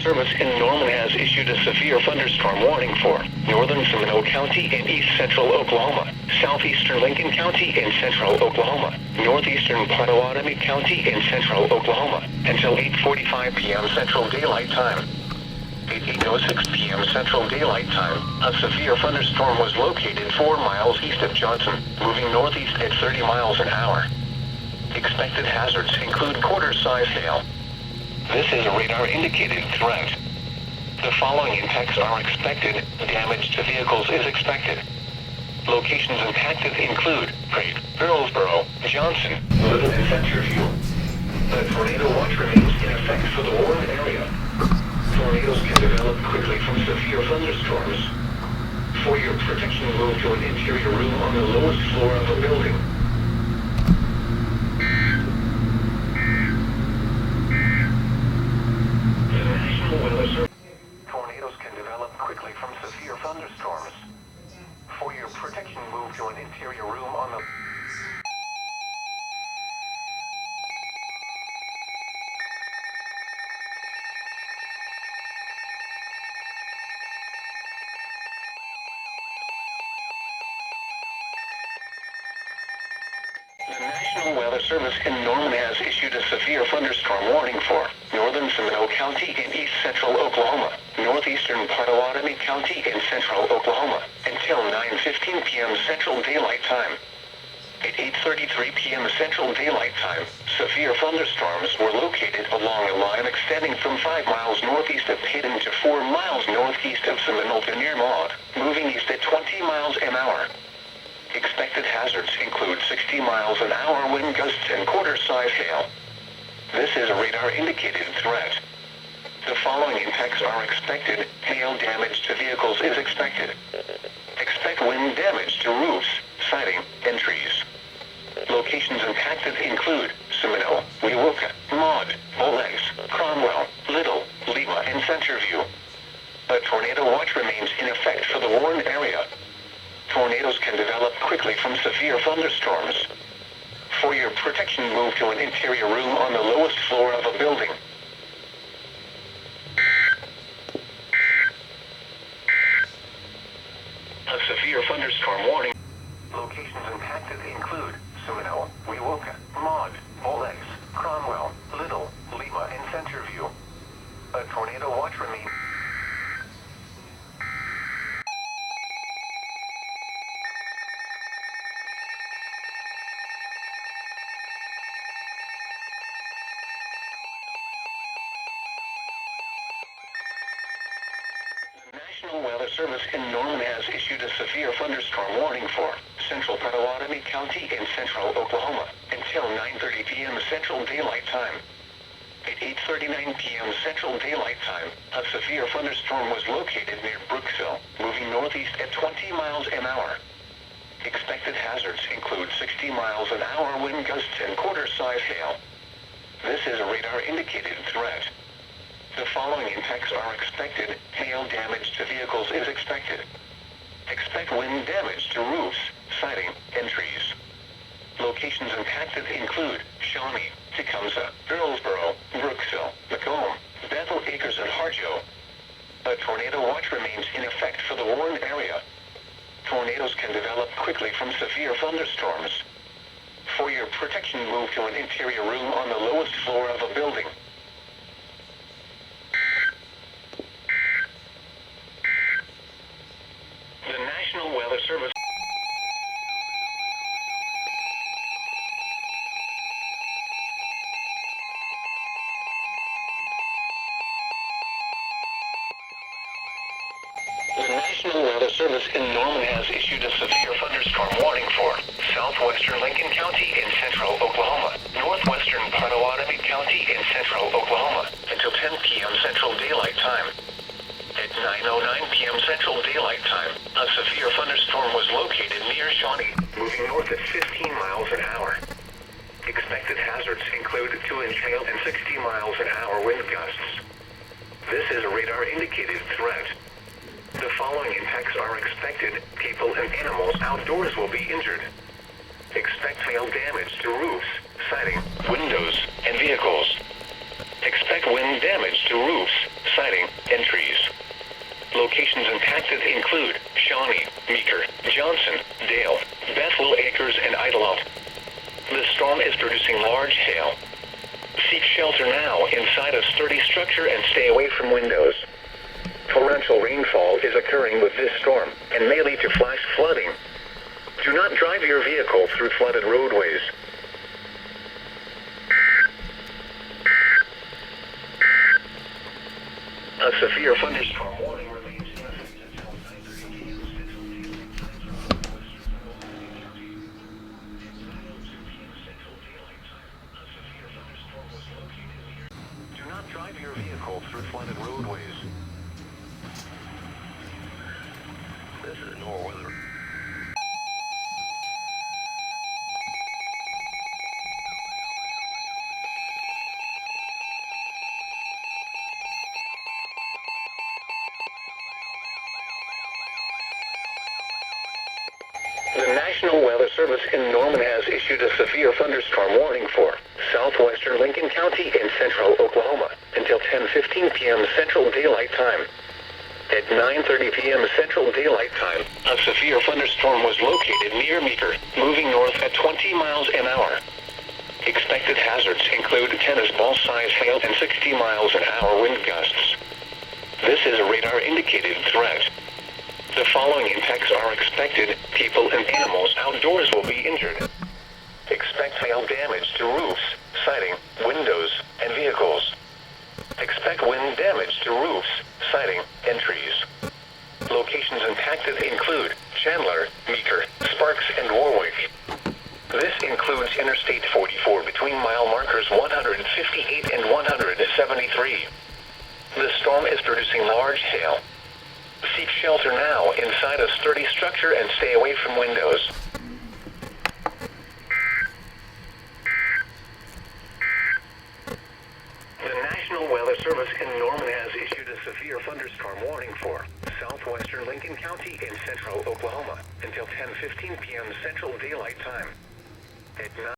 Service in Norman has issued a severe thunderstorm warning for northern Seminole County and east central Oklahoma, southeastern Lincoln County and central Oklahoma, northeastern Pottawatomie County and central Oklahoma, until 8:45 p.m. Central Daylight Time. At 8:06 p.m. Central Daylight Time, a severe thunderstorm was located 4 miles east of Johnson, moving northeast at 30 miles an hour. Expected hazards include quarter-size hail. This is a radar-indicated threat. The following impacts are expected. Damage to vehicles is expected. Locations impacted include Crate, Earlsboro, Johnson, Little, and Centerview. The tornado watch remains in effect for the warned area. Tornadoes can develop quickly from severe thunderstorms. For your protection, move to an interior room on the lowest floor of a building. The National Weather Service. Tornadoes can develop quickly from severe thunderstorms. For your protection, move to an interior room on the... The National Weather Service in Norman has issued a severe thunderstorm warning for northern Seminole County and east central Oklahoma, northeastern Pottawatomie County and central Oklahoma, until 9:15 p.m. Central Daylight Time. At 8:33 p.m. Central Daylight Time, severe thunderstorms were located along a line extending from 5 miles northeast of Hayden to 4 miles northeast of Seminole to near Maud, moving east at 20 miles an hour. Expected hazards include 60 miles an hour wind gusts and quarter-size hail. This is a radar-indicated threat. The following impacts are expected. Hail damage to vehicles is expected. Expect wind damage to roofs, siding, and trees. Locations impacted include Seminole, Wewoka, Maud, Olex, Cromwell, Little, Lima, and Centerview. A tornado watch remains in effect for the warned area. Tornadoes can develop quickly from severe thunderstorms. For your protection, move to an interior room on the lowest floor of a building. A severe thunderstorm warning. Locations impacted include Seminole, Wewoka, Maud, Olex, Cromwell, Little, Lima, and Centerview. A tornado watch remains. The National Weather Service in Norman has issued a severe thunderstorm warning for central Pottawatomie County and central Oklahoma until 9:30 p.m. Central Daylight Time. At 8:39 p.m. Central Daylight Time, a severe thunderstorm was located near Brooksville, moving northeast at 20 miles an hour. Expected hazards include 60 miles an hour wind gusts and quarter-size hail. This is a radar-indicated threat. The following impacts are expected. Hail damage to vehicles is expected. Expect wind damage to roofs, siding, and trees. Locations impacted include Shawnee, Tecumseh, Earlsboro, Brooksville, Macomb, Bethel Acres, and Harjo. A tornado watch remains in effect for the warned area. Tornadoes can develop quickly from severe thunderstorms. For your protection, move to an interior room on the lowest floor of a building. The National Weather Service. The National Weather Service in Norman has issued a severe thunderstorm warning for southwestern Lincoln County and central Oklahoma, northwestern Pottawatomie County and central Oklahoma until 10 p.m. Central Daylight Time. At 9:09 p.m. Central Daylight Time, a severe thunderstorm was located near Shawnee, moving north at 15 miles an hour. Expected hazards include 2-inch hail and 60 miles an hour wind gusts. This is a radar-indicated threat. The following impacts are expected. People and animals outdoors will be injured. Expect hail damage to roofs, siding, windows, and vehicles. Expect wind damage to roofs, siding, impacted include Shawnee, Meeker, Johnson, Dale, Bethel Acres, and Idelot. The storm is producing large hail. Seek shelter now inside a sturdy structure and stay away from windows. Torrential rainfall is occurring with this storm and may lead to flash flooding. Do not drive your vehicle through flooded roadways. A severe thunderstorm warning remains in effect until 9:30 p.m. Central Daylight Time for Western Daylight Time. A severe thunderstorm was located near. Do not drive your vehicle through flooded roadways. This is NOAA weather. The National Weather Service in Norman has issued a severe thunderstorm warning for southwestern Lincoln County and central Oklahoma until 10:15 p.m. Central Daylight Time. At 9:30 p.m. Central Daylight Time, a severe thunderstorm was located near Meeker, moving north at 20 miles an hour. Expected hazards include tennis ball-sized hail and 60 miles an hour wind gusts. This is a radar-indicated threat. The following impacts are expected. People and animals outdoors will be injured. Expect hail damage to roofs, siding, windows, and vehicles. Expect wind damage to roofs, siding, and trees. Locations impacted include Chandler, Meeker, Sparks, and Warwick. This includes Interstate 44 between mile markers 158 and 173. The storm is producing large hail. Seek shelter now inside a sturdy structure and stay away from windows. The National Weather Service in Norman has issued a severe thunderstorm warning for southwestern Lincoln County and central Oklahoma until 10:15 p.m. Central Daylight Time. At 9.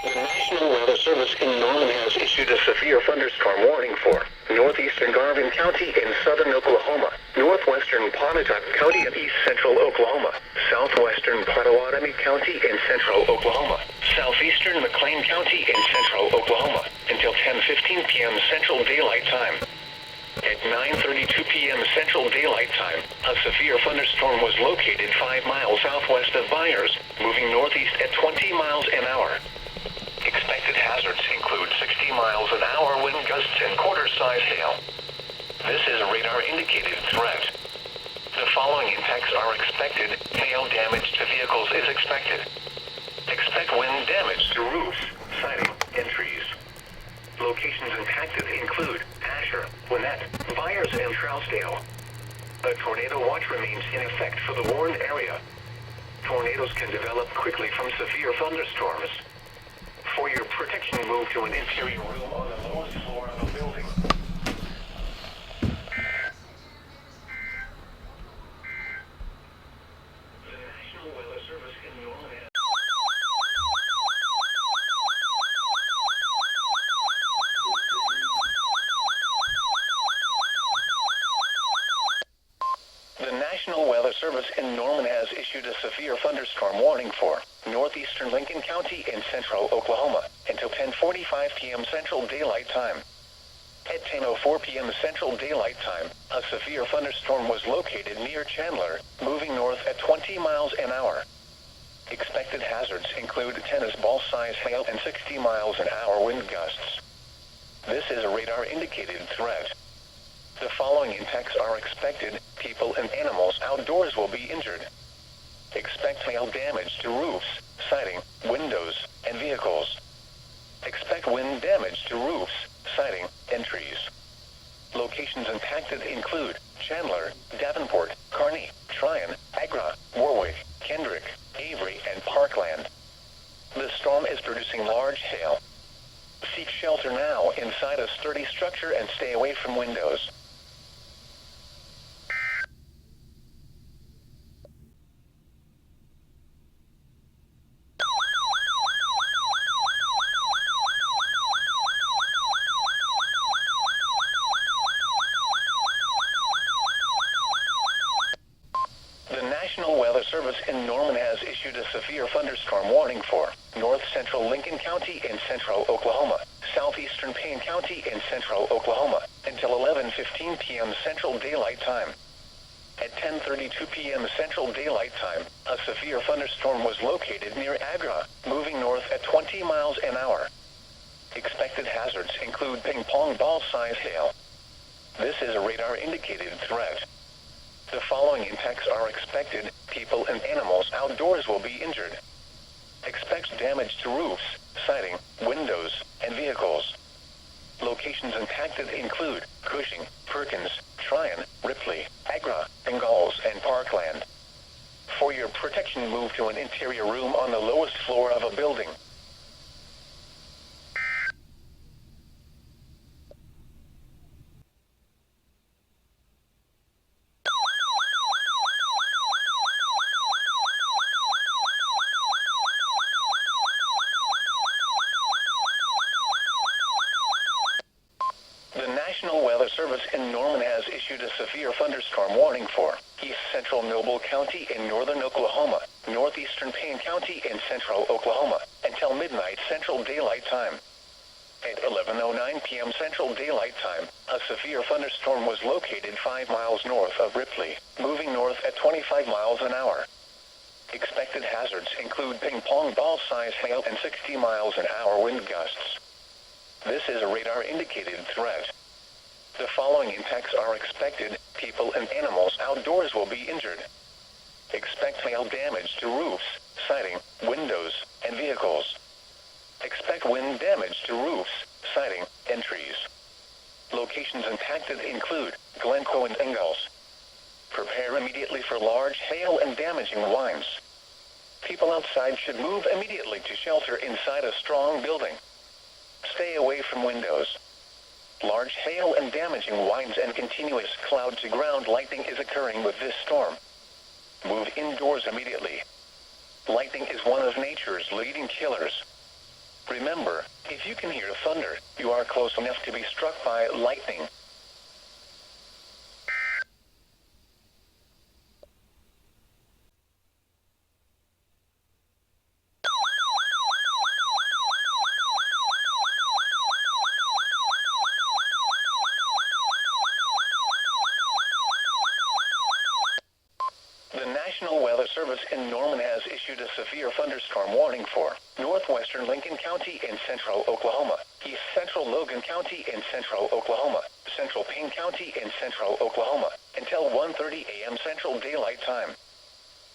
The National Weather Service in Norman has issued a severe thunderstorm warning for northeastern Garvin County and southern Oklahoma, northwestern Pontotoc County and east central Oklahoma, southwestern Pottawatomie County and central Oklahoma, southeastern McLean County and central Oklahoma, until 10:15 p.m. Central Daylight Time. At 9:32 p.m. Central Daylight Time, a severe thunderstorm was located 5 miles southwest of Byers, moving northeast at 20 miles an hour. Expected hazards include 60 miles an hour wind gusts and quarter-size hail. This is a radar-indicated threat. The following impacts are expected. Hail damage to vehicles is expected. Expect wind damage to roofs, siding, and trees. Locations impacted include Asher, Gwinnett, Byers, and Trousdale. A tornado watch remains in effect for the warned area. Tornadoes can develop quickly from severe thunderstorms. For your protection, move to an interior room on the lowest floor of a building. The National Weather Service in Norman. The National Weather Service in Norman has issued a severe thunderstorm warning for northeastern Lincoln County and central Oklahoma until 10:45 p.m. Central Daylight Time. At 10:04 p.m. Central Daylight Time, a severe thunderstorm was located near Chandler, moving north at 20 miles an hour. Expected hazards include tennis ball-sized hail and 60 miles an hour wind gusts. This is a radar-indicated threat. The following impacts are expected. People and animals outdoors will be injured. Expect hail damage to roofs, siding, windows, and vehicles. Expect wind damage to roofs, siding, and trees. Locations impacted include Chandler, Davenport, Kearney, Tryon, Agra, Warwick, Kendrick, Avery, and Parkland. The storm is producing large hail. Seek shelter now inside a sturdy structure and stay away from windows. Weather Service in Norman has issued a severe thunderstorm warning for north central Lincoln County in central Oklahoma, southeastern Payne County in central Oklahoma, until 11:15 p.m. Central Daylight Time. At 10:32 p.m. Central Daylight Time, a severe thunderstorm was located near Agra, moving north at 20 miles an hour. Expected hazards include ping-pong ball-size hail. This is a radar-indicated threat. The following impacts are expected. People and animals outdoors will be injured. Expect damage to roofs, siding, windows, and vehicles. Locations impacted include Cushing, Perkins, Tryon, Ripley, Agra, Ingalls, and Parkland. For your protection, move to an interior room on the lowest floor of a building. The National Weather Service in Norman has issued a severe thunderstorm warning for east central Noble County in northern Oklahoma, northeastern Payne County in central Oklahoma, until midnight Central Daylight Time. At 11:09 p.m. Central Daylight Time, a severe thunderstorm was located 5 miles north of Ripley, moving north at 25 miles an hour. Expected hazards include ping-pong ball-size hail and 60 miles an hour wind gusts. This is a radar-indicated threat. The following impacts are expected. People and animals outdoors will be injured. Expect hail damage to roofs, siding, windows, and vehicles. Expect wind damage to roofs, siding, and trees. Locations impacted include Glencoe and Ingalls. Prepare immediately for large hail and damaging winds. People outside should move immediately to shelter inside a strong building. Stay away from windows. Large hail and damaging winds and continuous cloud-to-ground lightning is occurring with this storm. Move indoors immediately. Lightning is one of nature's leading killers. Remember, if you can hear thunder, you are close enough to be struck by lightning. The National Weather Service in Norman has issued a severe thunderstorm warning for northwestern Lincoln County in central Oklahoma, east central Logan County in central Oklahoma, central Payne County in central Oklahoma, until 1:30 a.m. Central Daylight Time.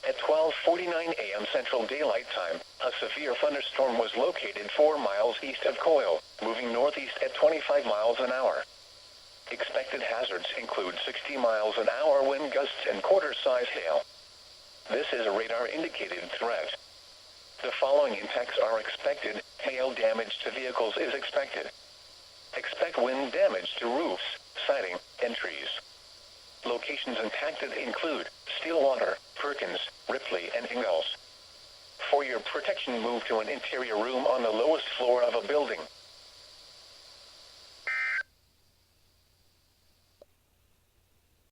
At 12:49 a.m. Central Daylight Time, a severe thunderstorm was located 4 miles east of Coyle, moving northeast at 25 miles an hour. Expected hazards include 60 miles an hour wind gusts and quarter-size hail. This is a radar-indicated threat. The following impacts are expected. Hail damage to vehicles is expected. Expect wind damage to roofs, siding, and trees. Locations impacted include Stillwater, Perkins, Ripley, and Ingalls. For your protection, move to an interior room on the lowest floor of a building.